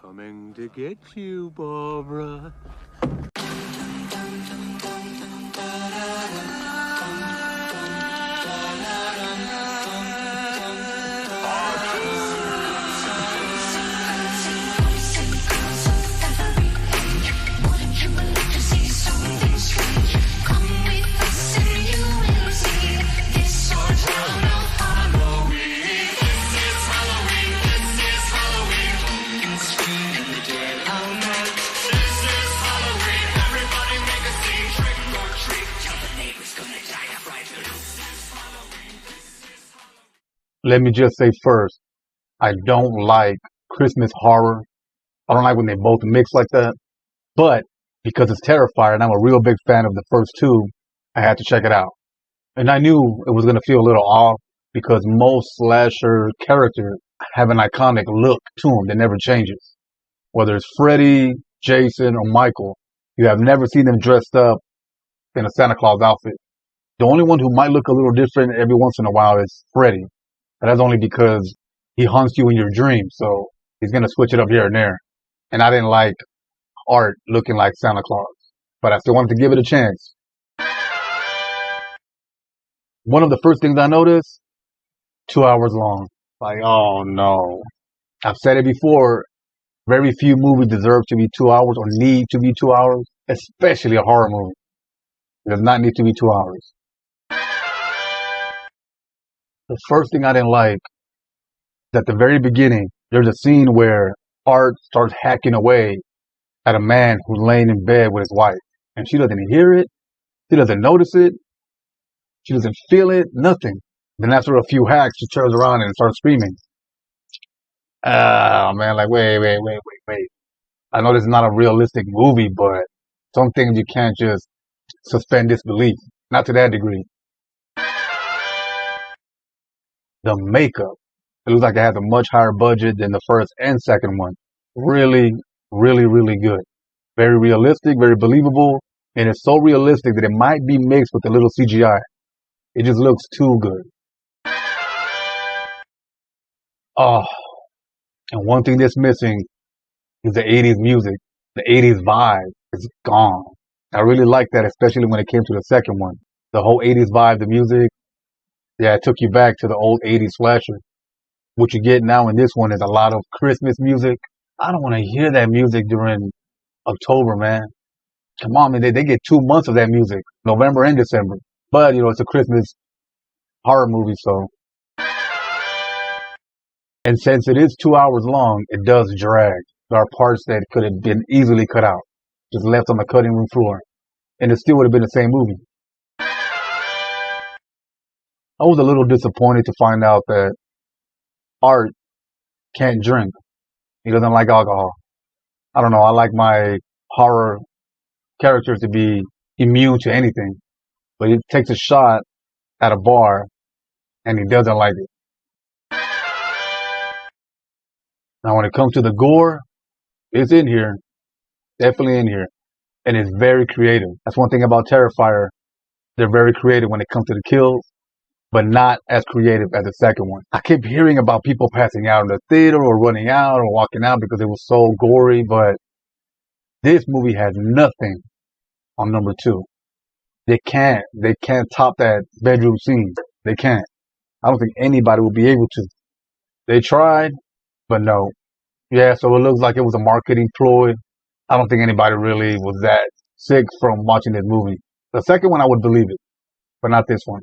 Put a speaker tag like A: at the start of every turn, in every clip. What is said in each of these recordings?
A: Coming to get you, Barbara.
B: Let me just say first, I don't like Christmas horror. I don't like when they both mix like that. But because it's Terrifier and I'm a real big fan of the first two, I had to check it out. And I knew it was going to feel a little off because most slasher characters have an iconic look to them that never changes. Whether it's Freddy, Jason, or Michael, you have never seen them dressed up in a Santa Claus outfit. The only one who might look a little different every once in a while is Freddy. And that's only because he haunts you in your dreams. So he's going to switch it up here and there. And I didn't like Art looking like Santa Claus, but I still wanted to give it a chance. One of the first things I noticed, 2 hours long. Like, oh no. I've said it before. Very few movies deserve to be 2 hours or need to be 2 hours, especially a horror movie. It does not need to be 2 hours. The first thing I didn't like is at the very beginning, there's a scene where Art starts hacking away at a man who's laying in bed with his wife. And she doesn't hear it. She doesn't notice it. She doesn't feel it. Nothing. Then after a few hacks, she turns around and starts screaming. Oh, man, like, wait. I know this is not a realistic movie, but some things you can't just suspend disbelief. Not to that degree. The makeup. It looks like it has a much higher budget than the first and second one. Really good. Very realistic, very believable, and it's so realistic that it might be mixed with a little CGI. It just looks too good. Oh, and one thing that's missing is the 80s music. The 80s vibe is gone. I really like that, especially when it came to the second one. The whole 80s vibe, the music, yeah, it took you back to the old 80s slasher. What you get now in this one is a lot of Christmas music. I don't want to hear that music during October, man. Come on, man. They get 2 months of that music, November and December. But, it's a Christmas horror movie, so. And since it is 2 hours long, it does drag. There are parts that could have been easily cut out, just left on the cutting room floor. And it still would have been the same movie. I was a little disappointed to find out that Art can't drink. He doesn't like alcohol. I don't know. I like my horror characters to be immune to anything. But he takes a shot at a bar and he doesn't like it. Now, when it comes to the gore, it's in here. Definitely in here. And it's very creative. That's one thing about Terrifier. They're very creative when it comes to the kills, but not as creative as the second one. I kept hearing about people passing out in the theater or running out or walking out because it was so gory, but this movie has nothing on number 2. They can't top that bedroom scene. They can't. I don't think anybody will be able to. They tried, but no. Yeah, so it looks like it was a marketing ploy. I don't think anybody really was that sick from watching this movie. The second one, I would believe it, but not this one.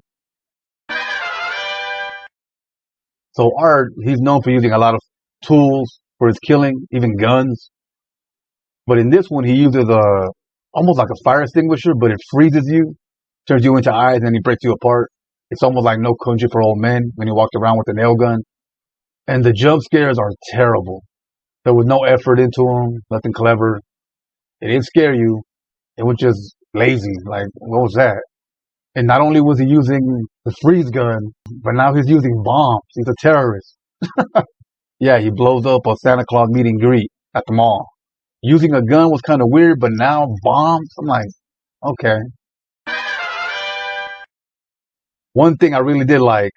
B: So Art, he's known for using a lot of tools for his killing, even guns. But in this one, he uses almost like a fire extinguisher, but it freezes you, turns you into ice, and then he breaks you apart. It's almost like No Country for Old Men when he walked around with a nail gun. And the jump scares are terrible. There was no effort into them, nothing clever. It didn't scare you. It was just lazy. Like, what was that? And not only was he using the freeze gun, but now he's using bombs. He's a terrorist. Yeah, he blows up a Santa Claus meet and greet at the mall. Using a gun was kind of weird, but now bombs? I'm like, okay. One thing I really did like,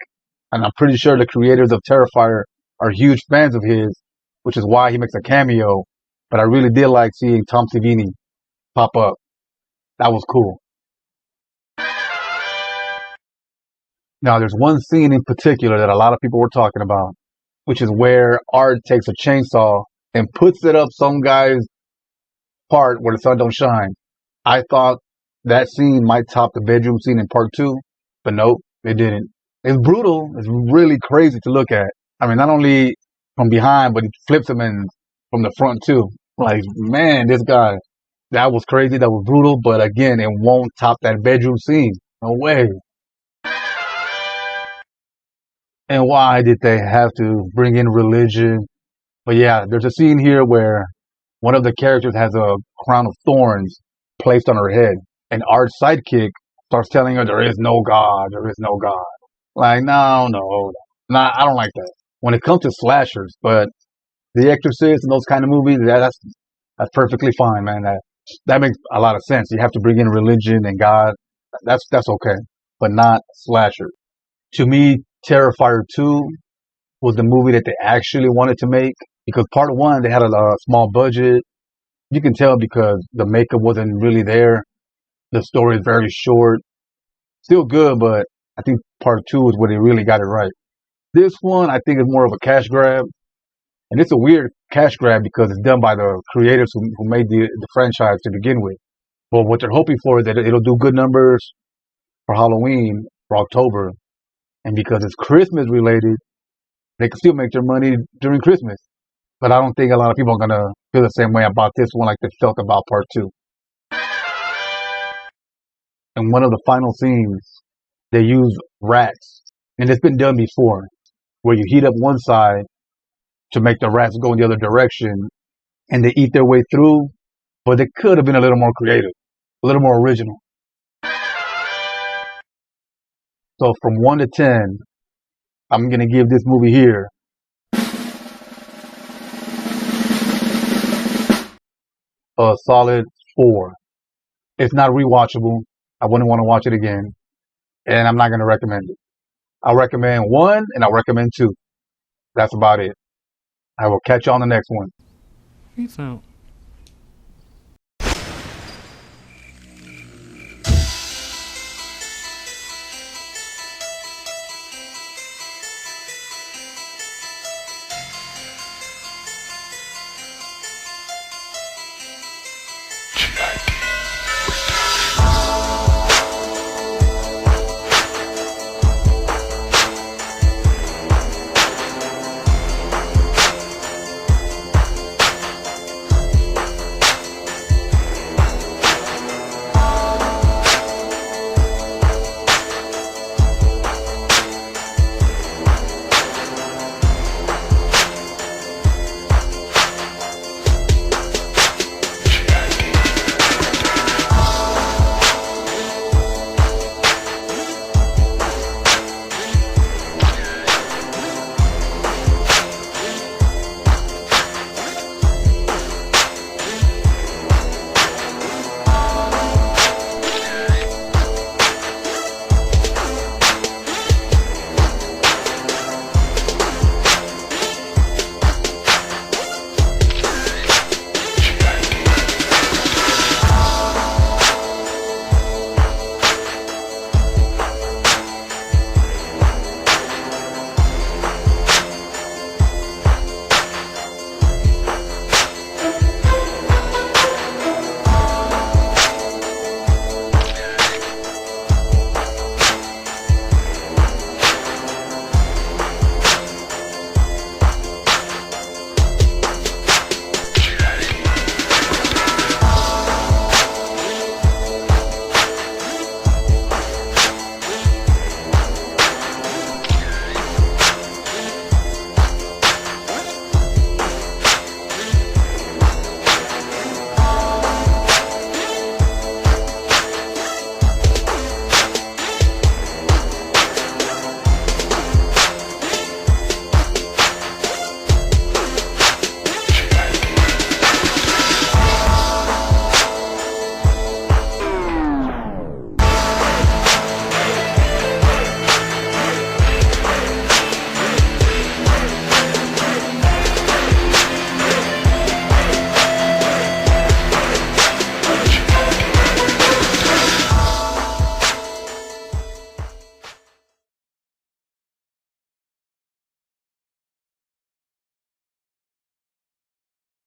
B: and I'm pretty sure the creators of Terrifier are huge fans of his, which is why he makes a cameo But I really did like seeing Tom Savini pop up. That was cool. Now, there's one scene in particular that a lot of people were talking about, which is where Art takes a chainsaw and puts it up some guy's part where the sun don't shine. I thought that scene might top the bedroom scene in part 2, but nope, it didn't. It's brutal. It's really crazy to look at. I mean, not only from behind, but he flips him in from the front too. Like, man, this guy, that was crazy. That was brutal. But again, it won't top that bedroom scene. No way. And why did they have to bring in religion? But yeah, there's a scene here where one of the characters has a crown of thorns placed on her head. And Art's sidekick starts telling her there is no God, there is no God. Like, no. Nah, I don't like that. When it comes to slashers, but The Exorcist and those kind of movies, that's perfectly fine, man. That makes a lot of sense. You have to bring in religion and God. That's okay. But not slasher. To me, Terrifier 2 was the movie that they actually wanted to make. Because part 1, they had a small budget. You can tell because the makeup wasn't really there. The story is very short. Still good, but I think part 2 is where they really got it right. This one, I think, is more of a cash grab. And it's a weird cash grab because it's done by the creators who made the franchise to begin with. But what they're hoping for is that it'll do good numbers for Halloween, for October. And because it's Christmas related, they can still make their money during Christmas. But I don't think a lot of people are going to feel the same way about this one like they felt about part 2. In one of the final scenes, they use rats. And it's been done before, where you heat up one side to make the rats go in the other direction, and they eat their way through, but they could have been a little more creative, a little more original. So from 1 to 10, I'm going to give this movie here a solid 4. It's not rewatchable. I wouldn't want to watch it again, and I'm not going to recommend it. I'll recommend 1 and I'll recommend 2. That's about it. I will catch you on the next one.
A: Peace out.